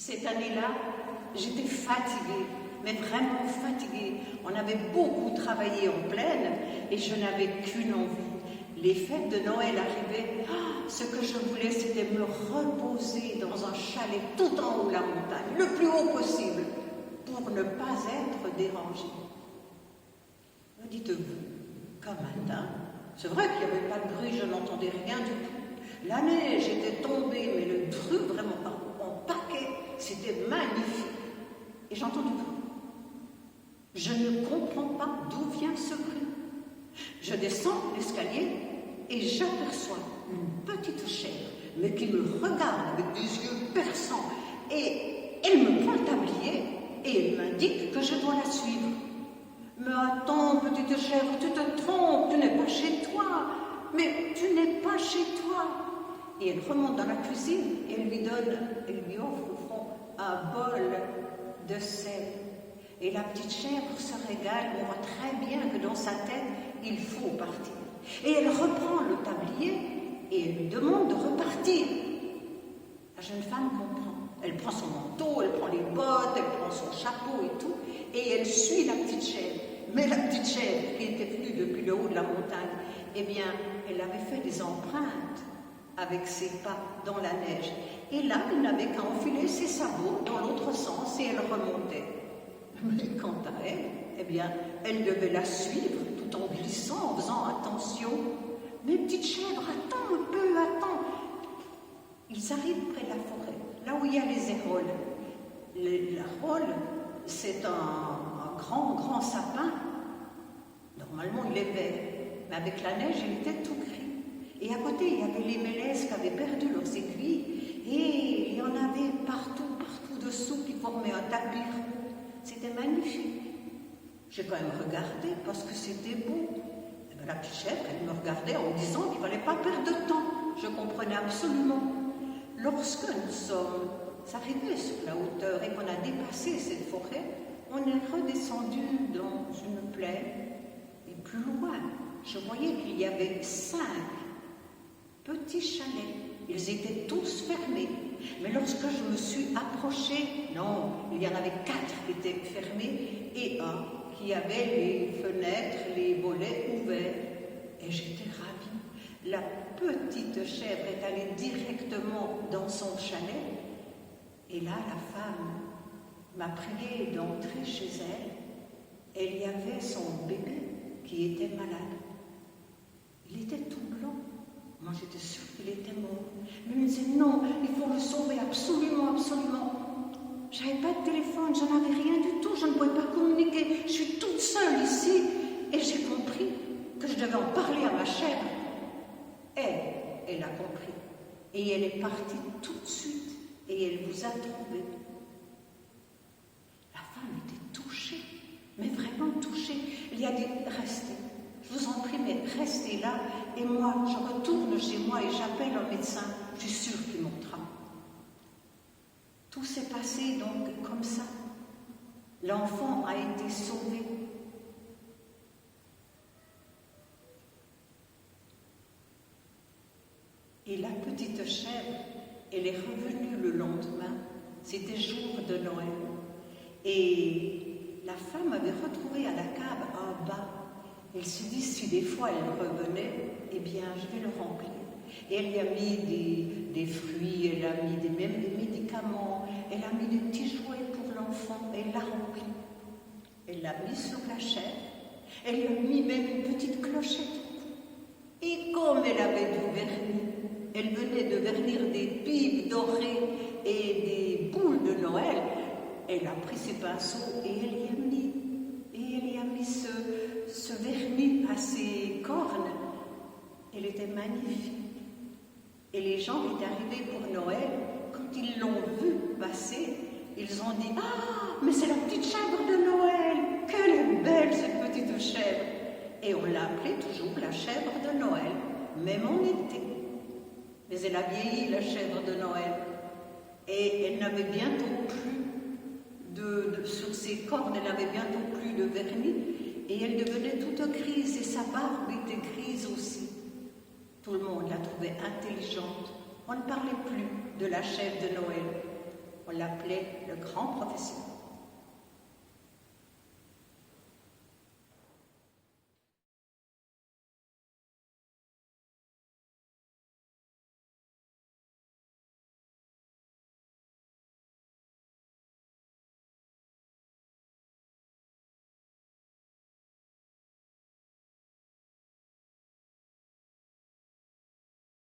Cette année-là, j'étais fatiguée, mais vraiment fatiguée. On avait beaucoup travaillé en plaine et je n'avais qu'une envie. Les fêtes de Noël arrivaient. Ce que je voulais, c'était me reposer dans un chalet tout en haut de la montagne, le plus haut possible, pour ne pas être dérangée. Me dites-vous, qu'un matin, c'est vrai qu'il n'y avait pas de bruit, je n'entendais rien du tout. La neige était tombée, mais le truc vraiment en paquet, c'était magnifique. Et j'entends du bruit. Je ne comprends pas d'où vient ce bruit. Je descends l'escalier et j'aperçois une petite chèvre, mais qui me regarde avec des yeux perçants. Et elle me prend le tablier et elle m'indique que je dois la suivre. Mais attends, petite chèvre, tu te trompes, tu n'es pas chez toi. Mais tu n'es pas chez toi. Et elle remonte dans la cuisine et elle lui offre au front un bol de sel. Et la petite chèvre se régale, on voit très bien que dans sa tête, il faut partir. Et elle reprend le tablier et elle lui demande de repartir. La jeune femme comprend. Elle prend son manteau, elle prend les bottes, elle prend son chapeau et tout, et elle suit la petite chèvre. Mais la petite chèvre, qui était venue depuis le haut de la montagne, eh bien, elle avait fait des empreintes avec ses pas dans la neige. Et là, elle n'avait qu'à enfiler ses sabots dans l'autre sens et elle remontait. Mais quant à elle, eh bien, elle devait la suivre tout en glissant, en faisant attention. Mais petite chèvre, attends un peu, attends. Ils arrivent près de la forêt, là où il y a les érolles. L'érole, c'est un grand sapin. Normalement, il est vert, mais avec la neige, il était tout gris. Et à côté, il y avait les mélèzes qui avaient perdu leurs aiguilles, et il y en avait partout dessous qui formaient un tapis rond. C'était magnifique. J'ai quand même regardé parce que c'était beau. Et bien, la petite chèvre, elle me regardait en me disant qu'il ne fallait pas perdre de temps. Je comprenais absolument. Lorsque nous sommes arrivés sur la hauteur et qu'on a dépassé cette forêt, on est redescendu dans une plaine. Et plus loin, je voyais qu'il y avait 5 petits chalets. Ils étaient tous fermés. Mais lorsque je me suis approchée, non, il y en avait 4 qui étaient fermés et un qui avait les fenêtres, les volets ouverts. Et j'étais ravie. La petite chèvre est allée directement dans son chalet. Et là, la femme m'a prié d'entrer chez elle. Elle y avait son bébé qui était malade. Il était tout blanc. Moi, j'étais sûre qu'il était mort. Mais il me disait, non, il faut le sauver absolument, absolument. Je n'avais pas de téléphone, je n'avais rien du tout, je ne pouvais pas communiquer. Je suis toute seule ici. Et j'ai compris que je devais en parler à ma chèvre. Elle a compris. Et elle est partie tout de suite. Et elle vous a trouvé. La femme était touchée, mais vraiment touchée. Il y a dit, restez. Je vous en prie, mais restez là. Et moi, je retourne chez moi et j'appelle un médecin. Je suis sûre qu'il montera. Tout s'est passé donc comme ça. L'enfant a été sauvé. Et la petite chèvre, elle est revenue le lendemain. C'était jour de Noël. Et la femme avait retrouvé à la cave un bas. Elle se dit, si des fois elle revenait, eh bien, je vais le remplir. Et elle y a mis des fruits, elle a mis même des médicaments, elle a mis des petits jouets pour l'enfant, elle l'a rempli. Elle l'a mis sur la chèvre, elle lui a mis même une petite clochette. Et comme elle avait du vernis, elle venait de vernir des pipes dorées et des boules de Noël, elle a pris ses pinceaux et elle y a mis ce vernis à ses cornes. Elle était magnifique. Et les gens étaient arrivés pour Noël, quand ils l'ont vue passer, ils ont dit, ah, mais c'est la petite chèvre de Noël, qu'elle est belle cette petite chèvre. Et on l'a appelée toujours la chèvre de Noël, même en été. Mais elle a vieilli, la chèvre de Noël. Et elle n'avait bientôt plus sur ses cornes, elle n'avait bientôt plus de vernis. Et elle devenait toute grise, et sa barbe était grise aussi. Tout le monde la trouvait intelligente. On ne parlait plus de la chèvre de Noël. On On l'appelait le grand professeur.